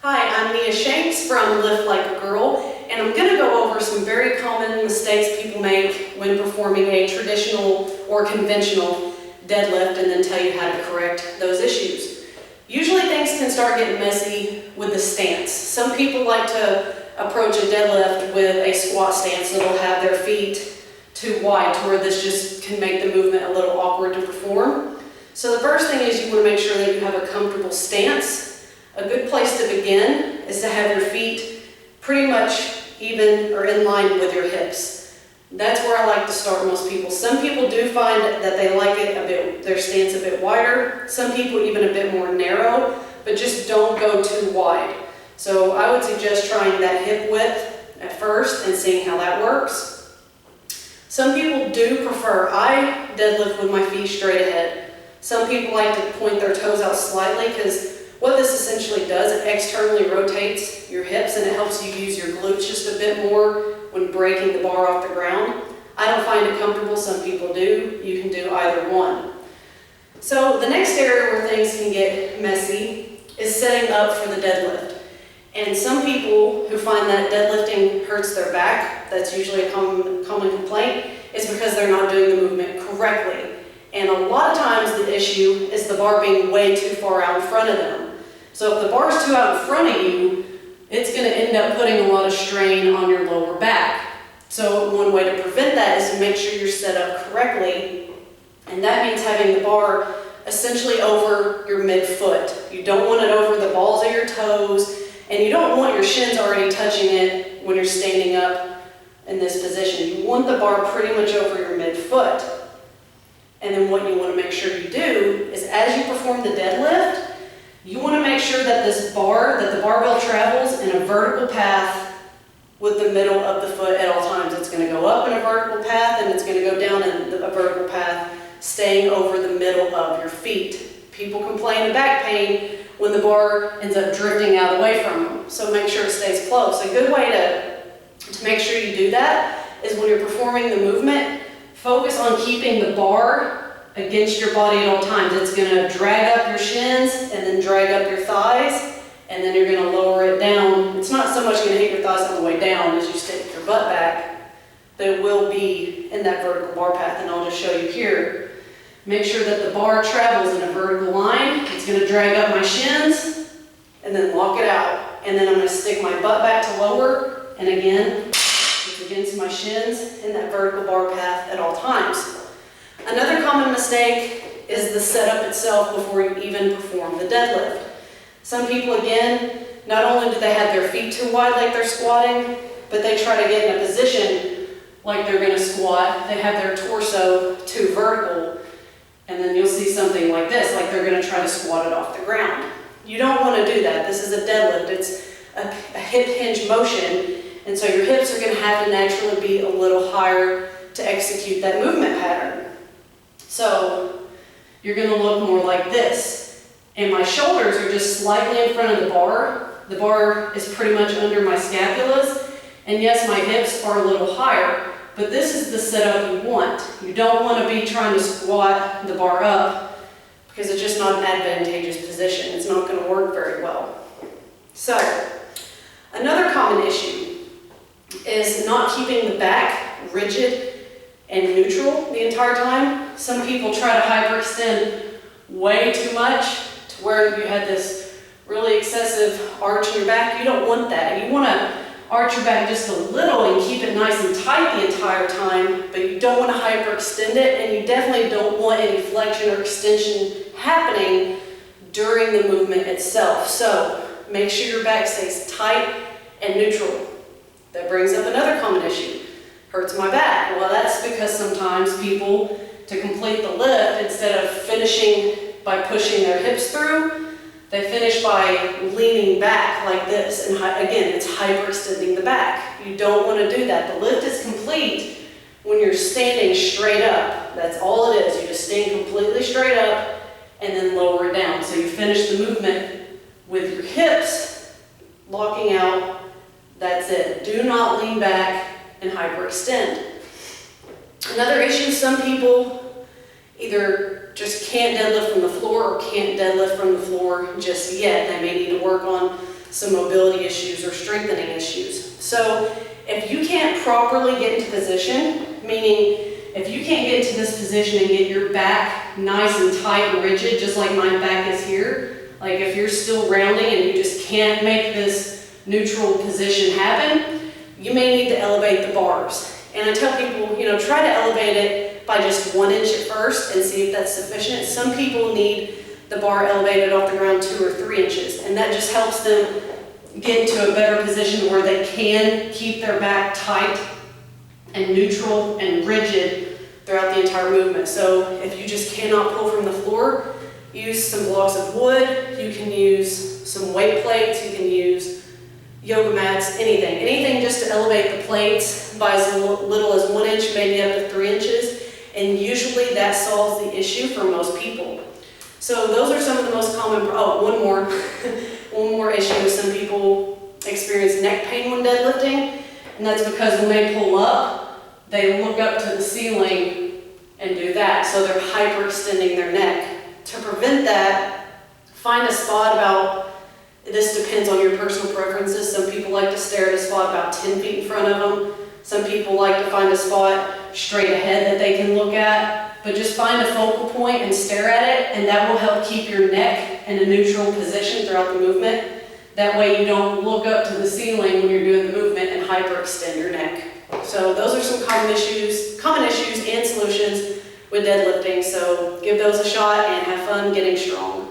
Hi, I'm Mia Shanks from Lift Like a Girl, and I'm going to go over some very common mistakes people make when performing a traditional or conventional deadlift and then tell you how to correct those issues. Usually things can start getting messy with the stance. Some people like to approach a deadlift with a squat stance, so they'll have their feet too wide to where this just can make the movement a little awkward to perform. So the first thing is you want to make sure that you have a comfortable stance. A good place to begin is to have your feet pretty much even or in line with your hips. That's where I like to start most people. Some people do find that they like it a bit, their stance a bit wider. Some people even a bit more narrow, but just don't go too wide. So I would suggest trying that hip width at first and seeing how that works. Some people do prefer, I deadlift with my feet straight ahead. Some people like to point their toes out slightly because what this essentially does, it externally rotates your hips and it helps you use your glutes just a bit more when breaking the bar off the ground. I don't find it comfortable, some people do. You can do either one. So the next area where things can get messy is setting up for the deadlift. And some people who find that deadlifting hurts their back, that's usually a common complaint, is because they're not doing the movement correctly. And a lot of times the issue is the bar being way too far out in front of them. So if the bar is too out in front of you, it's going to end up putting a lot of strain on your lower back. So one way to prevent that is to make sure you're set up correctly. And that means having the bar essentially over your midfoot. You don't want it over the balls of your toes, and you don't want your shins already touching it when you're standing up in this position. You want the bar pretty much over your midfoot. And then what you want to make sure you do is as you perform the deadlift, you want to make sure that the barbell travels in a vertical path with the middle of the foot at all times. It's going to go up in a vertical path and it's going to go down in a vertical path, staying over the middle of your feet. People complain of back pain when the bar ends up drifting out away from them. So make sure it stays close. A good way to make sure you do that is when you're performing the movement, focus on keeping the bar against your body at all times. It's going to drag up your shins and then drag up your thighs, and then you're going to lower it down. It's not so much going to hit your thighs on the way down as you stick your butt back, but it will be in that vertical bar path, and I'll just show you here. Make sure that the bar travels in a vertical line. It's going to drag up my shins and then lock it out. And then I'm going to stick my butt back to lower, and again, it's against my shins in that vertical bar path at all times. Another common mistake is the setup itself before you even perform the deadlift. Some people, again, not only do they have their feet too wide like they're squatting, but they try to get in a position like they're going to squat. They have their torso too vertical, and then you'll see something like this, like they're going to try to squat it off the ground. You don't want to do that. This is a deadlift. It's a hip hinge motion, and so your hips are going to have to naturally be a little higher to execute that movement pattern. So you're going to look more like this. And my shoulders are just slightly in front of the bar. The bar is pretty much under my scapulas. And yes, my hips are a little higher, but this is the setup you want. You don't want to be trying to squat the bar up because it's just not an advantageous position. It's not going to work very well. So another common issue is not keeping the back rigid and neutral the entire time. Some people try to hyperextend way too much to where you had this really excessive arch in your back. You don't want that. You want to arch your back just a little and keep it nice and tight the entire time, but you don't want to hyperextend it, and you definitely don't want any flexion or extension happening during the movement itself. So make sure your back stays tight and neutral. That brings up another common issue. Hurts my back. Well, that's because sometimes people, to complete the lift, instead of finishing by pushing their hips through, they finish by leaning back like this. And again, it's hyperextending the back. You don't want to do that. The lift is complete when you're standing straight up. That's all it is. You just stand completely straight up and then lower it down. So you finish the movement with your hips locking out. That's it. Do not lean back and hyperextend. Another issue, some people either just can't deadlift from the floor or can't deadlift from the floor just yet. They may need to work on some mobility issues or strengthening issues. So if you can't properly get into position, meaning if you can't get into this position and get your back nice and tight and rigid, just like my back is here, like if you're still rounding and you just can't make this neutral position happen, you may need to elevate the bars. And I tell people, try to elevate it by just 1 inch at first and see if that's sufficient. Some people need the bar elevated off the ground 2 or 3 inches, and that just helps them get into a better position where they can keep their back tight and neutral and rigid throughout the entire movement. So if you just cannot pull from the floor, use some blocks of wood, you can use some weight plates, you can use yoga mats, anything just to elevate the plates by as little as 1 inch, maybe up to 3 inches, and usually that solves the issue for most people. So those are some of the most common, one more issue. Some people experience neck pain when deadlifting, and that's because when they pull up, they look up to the ceiling and do that, so they're hyperextending their neck. To prevent that, find a spot this depends on your personal preferences. Some people like to stare at a spot about 10 feet in front of them. Some people like to find a spot straight ahead that they can look at. But just find a focal point and stare at it, and that will help keep your neck in a neutral position throughout the movement. That way you don't look up to the ceiling when you're doing the movement and hyperextend your neck. So those are some common issues and solutions with deadlifting. So give those a shot and have fun getting strong.